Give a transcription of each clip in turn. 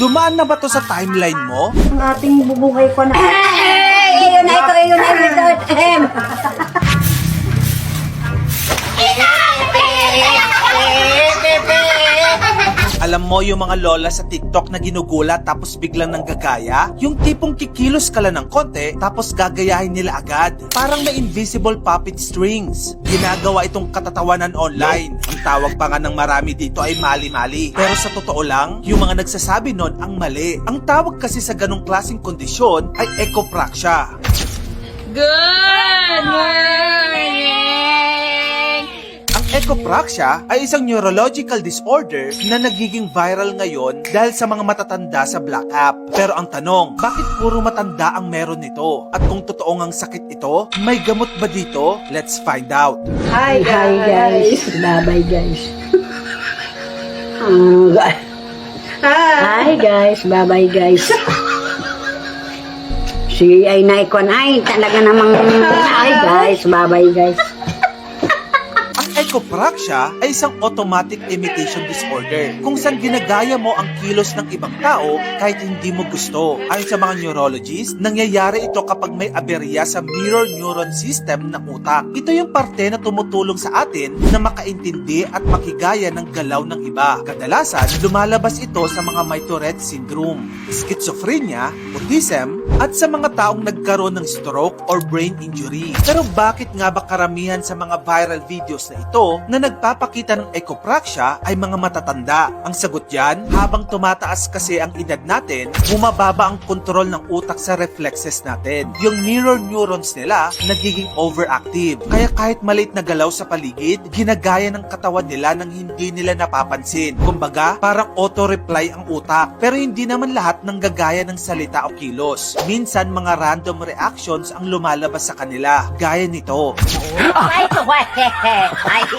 Dumaan na ba to sa timeline mo? Ang ating bubuhay ko na. Ayun na ito, ayun na ito. Alam mo yung mga lola sa TikTok na ginugulat tapos biglang nanggagaya? Yung tipong kikilos ka lang ng konti tapos gagayahin nila agad. Parang may invisible puppet strings. Ginagawa itong katatawanan online. Ang tawag pa nga ng marami dito ay mali-mali. Pero sa totoo lang, yung mga nagsasabi nun ang mali. Ang tawag kasi sa ganong klaseng kondisyon ay ecopraxia. Good morning! Ang ecopraxia ay isang neurological disorder na nagiging viral ngayon dahil sa mga matatanda sa Black App. Pero ang tanong, bakit puro matanda ang meron nito? At kung totoo ngang sakit ito, may gamot ba dito? Let's find out. Hi guys. Bye-bye guys. Hi guys. Bye-bye guys. Si ay naikon ay talaga namang hi guys. Bye-bye guys. Ang ecopraxia ay isang automatic imitation disorder kung saan ginagaya mo ang kilos ng ibang tao kahit hindi mo gusto. Ayon sa mga neurologists, nangyayari ito kapag may aberya sa mirror neuron system ng utak. Ito yung parte na tumutulong sa atin na makaintindi at makigaya ng galaw ng iba. Kadalasan, lumalabas ito sa mga may Tourette syndrome, schizophrenia, autism, at sa mga taong nagkaroon ng stroke or brain injury. Pero bakit nga ba karamihan sa mga viral videos na ito na nagpapakita ng ecopraxia ay mga matatanda? Ang sagot dyan, habang tumataas kasi ang edad natin, bumababa ang kontrol ng utak sa reflexes natin. Yung mirror neurons nila nagiging overactive. Kaya kahit maliit na galaw sa paligid, ginagaya ng katawan nila nang hindi nila napapansin. Kumbaga, parang auto-reply ang utak. Pero hindi naman lahat ng gagaya ng salita o kilos. Minsan, mga random reactions ang lumalabas sa kanila. Gaya nito. Ay, ay,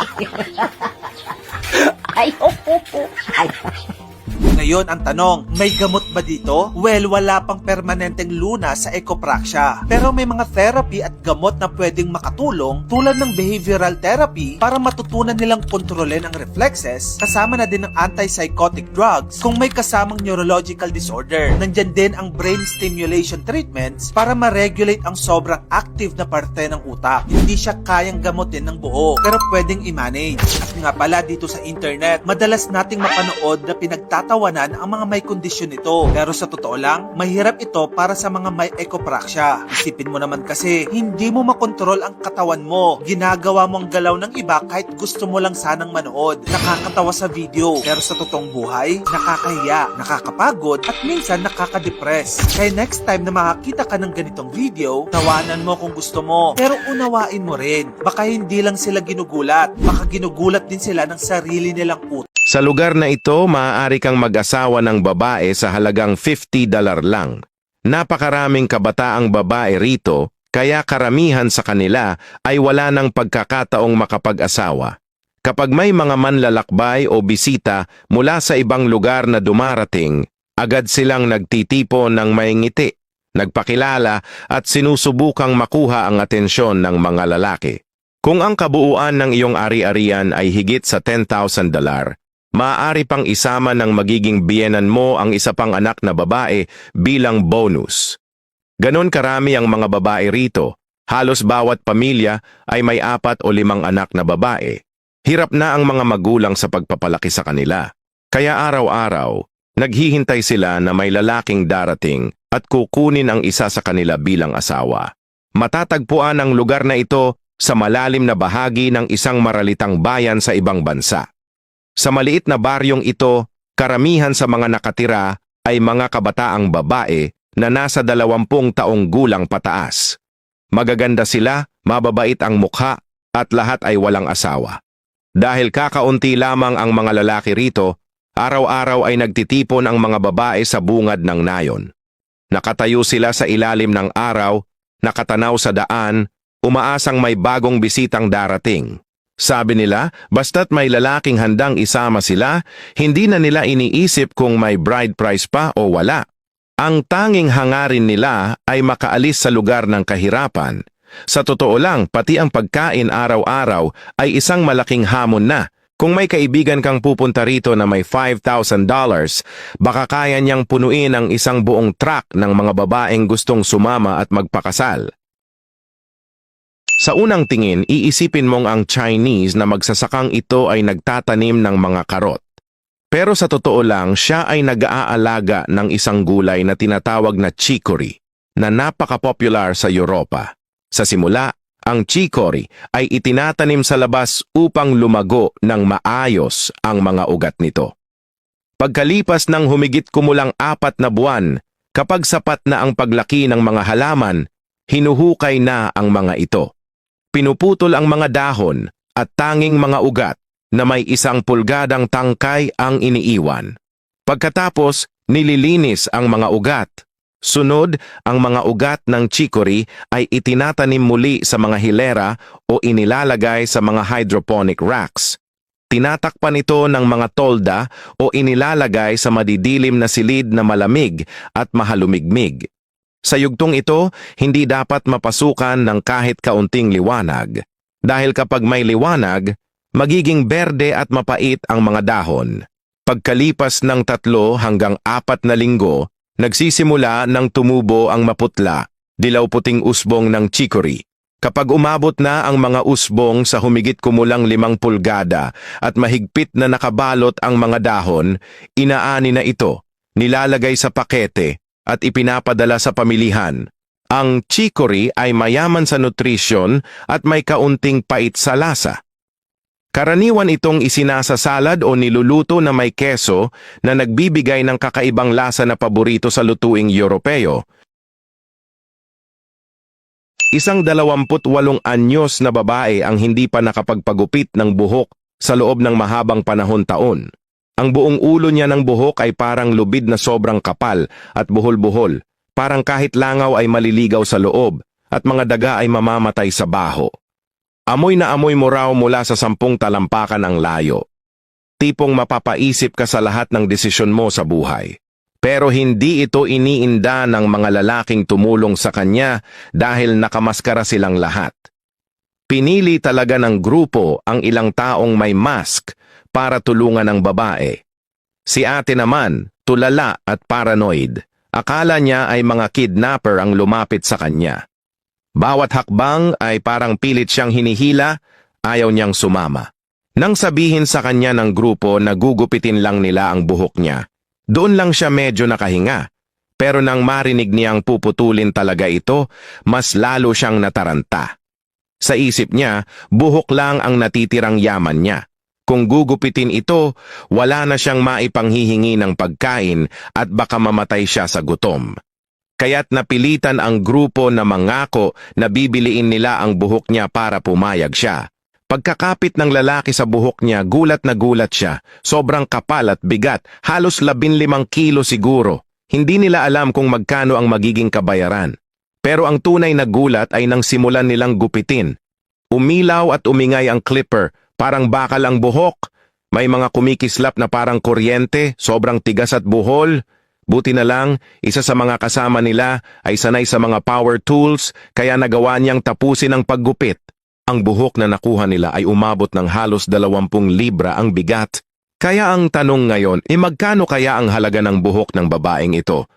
ay. Ngayon, ang tanong, may gamot ba dito? Well, wala pang permanenteng luna sa ecopraxia. Pero may mga therapy at gamot na pwedeng makatulong tulad ng behavioral therapy para matutunan nilang kontrolin ang reflexes, kasama na din ng antipsychotic drugs kung may kasamang neurological disorder. Nandyan din ang brain stimulation treatments para ma-regulate ang sobrang active na parte ng utak. Hindi siya kayang gamutin ng buo, pero pwedeng i-manage. At nga pala dito sa internet, madalas nating mapanood na pinagtatawanan ang mga may kondisyon nito. Pero sa totoo lang, mahirap ito para sa mga may ecopraxia. Isipin mo naman kasi, hindi mo makontrol ang katawan mo. Ginagawa mo ang galaw ng iba kahit gusto mo lang sanang manood. Nakakatawa sa video, pero sa totoong buhay, nakakahiya, nakakapagod, at minsan nakakadepress. Kaya next time na makakita ka ng ganitong video, tawanan mo kung gusto mo. Pero unawain mo rin. Baka hindi lang sila ginugulat. Baka ginugulat din sila ng sarili nilang utak. Sa lugar na ito, maaari kang mag-asawa ng babae sa halagang $50 lang. Napakaraming kabataang babae rito, kaya karamihan sa kanila ay wala ng pagkakataong makapag-asawa. Kapag may mga manlalakbay o bisita mula sa ibang lugar na dumarating, agad silang nagtitipon ng may ngiti, nagpakilala at sinusubukang makuha ang atensyon ng mga lalaki. Kung ang kabuuan ng iyong ari-arian ay higit sa $10,000, maaari pang isama ng magiging biyenan mo ang isa pang anak na babae bilang bonus. Ganon karami ang mga babae rito. Halos bawat pamilya ay may 4 o 5 anak na babae. Hirap na ang mga magulang sa pagpapalaki sa kanila. Kaya araw-araw, naghihintay sila na may lalaking darating at kukunin ang isa sa kanila bilang asawa. Matatagpuan ang lugar na ito sa malalim na bahagi ng isang maralitang bayan sa ibang bansa. Sa maliit na baryong ito, karamihan sa mga nakatira ay mga kabataang babae na nasa 20 taong gulang pataas. Magaganda sila, mababait ang mukha, at lahat ay walang asawa. Dahil kakaunti lamang ang mga lalaki rito, araw-araw ay nagtitipon ang mga babae sa bungad ng nayon. Nakatayo sila sa ilalim ng araw, nakatanaw sa daan, umaasang may bagong bisitang darating. Sabi nila, basta't may lalaking handang isama sila, hindi na nila iniisip kung may bride price pa o wala. Ang tanging hangarin nila ay makaalis sa lugar ng kahirapan. Sa totoo lang, pati ang pagkain araw-araw ay isang malaking hamon na Kung may kaibigan kang pupunta rito na may $5,000, baka kaya niyang punuin ang isang buong truck ng mga babaeng gustong sumama at magpakasal. Sa unang tingin, iisipin mong ang Chinese na magsasakang ito ay nagtatanim ng mga karot. Pero sa totoo lang, siya ay nag-aalaga ng isang gulay na tinatawag na chicory, na napaka-popular sa Europa. Sa simula, ang chicory ay itinatanim sa labas upang lumago ng maayos ang mga ugat nito. Pagkalipas ng humigit kumulang 4 na buwan, kapag sapat na ang paglaki ng mga halaman, hinuhukay na ang mga ito. Pinuputol ang mga dahon at tanging mga ugat na may 1 pulgadang tangkay ang iniiwan. Pagkatapos, nililinis ang mga ugat. Sunod, ang mga ugat ng chicory ay itinatanim muli sa mga hilera o inilalagay sa mga hydroponic racks. Tinatakpan ito ng mga tolda o inilalagay sa madidilim na silid na malamig at mahalumigmig. Sa yugtong ito, hindi dapat mapasukan ng kahit kaunting liwanag. Dahil kapag may liwanag, magiging berde at mapait ang mga dahon. Pagkalipas ng 3 hanggang 4 na linggo, nagsisimula ng tumubo ang maputla, dilaw-puting usbong ng chicory. Kapag umabot na ang mga usbong sa humigit kumulang 5 pulgada at mahigpit na nakabalot ang mga dahon, inaani na ito, nilalagay sa pakete at ipinapadala sa pamilihan. Ang chicory ay mayaman sa nutrisyon at may kaunting pait sa lasa. Karaniwan itong isinasasalad o niluluto na may keso na nagbibigay ng kakaibang lasa na paborito sa lutuing Europeo. Isang 28 anyos na babae ang hindi pa nakapagpagupit ng buhok sa loob ng mahabang panahon-taon. Ang buong ulo niya ng buhok ay parang lubid na sobrang kapal at buhol-buhol, parang kahit langaw ay maliligaw sa loob at mga daga ay mamamatay sa baho. Amoy na amoy mo raw mula sa 10 talampakan ang layo. Tipong mapapaisip ka sa lahat ng desisyon mo sa buhay. Pero hindi ito iniinda ng mga lalaking tumulong sa kanya dahil nakamaskara silang lahat. Pinili talaga ng grupo ang ilang taong may mask para tulungan ang babae. Si ate naman, tulala at paranoid. Akala niya ay mga kidnapper ang lumapit sa kanya. Bawat hakbang ay parang pilit siyang hinihila, ayaw niyang sumama. Nang sabihin sa kanya ng grupo na gugupitin lang nila ang buhok niya, doon lang siya medyo nakahinga. Pero nang marinig niyang puputulin talaga ito, mas lalo siyang nataranta. Sa isip niya, buhok lang ang natitirang yaman niya. Kung gugupitin ito, wala na siyang maipanghihingi ng pagkain at baka mamatay siya sa gutom. Kaya't napilitan ang grupo na mangako na bibiliin nila ang buhok niya para pumayag siya. Pagkakapit ng lalaki sa buhok niya, gulat na gulat siya. Sobrang kapal at bigat, halos 15 kilo siguro. Hindi nila alam kung magkano ang magiging kabayaran. Pero ang tunay na gulat ay nang simulan nilang gupitin. Umilaw at umingay ang clipper, parang bakal ang buhok. May mga kumikislap na parang kuryente, sobrang tigas at buhol. Buti na lang, isa sa mga kasama nila ay sanay sa mga power tools kaya nagawa niyang tapusin ang paggupit. Ang buhok na nakuha nila ay umabot ng halos 20 libra ang bigat. Kaya ang tanong ngayon, magkano kaya ang halaga ng buhok ng babaeng ito?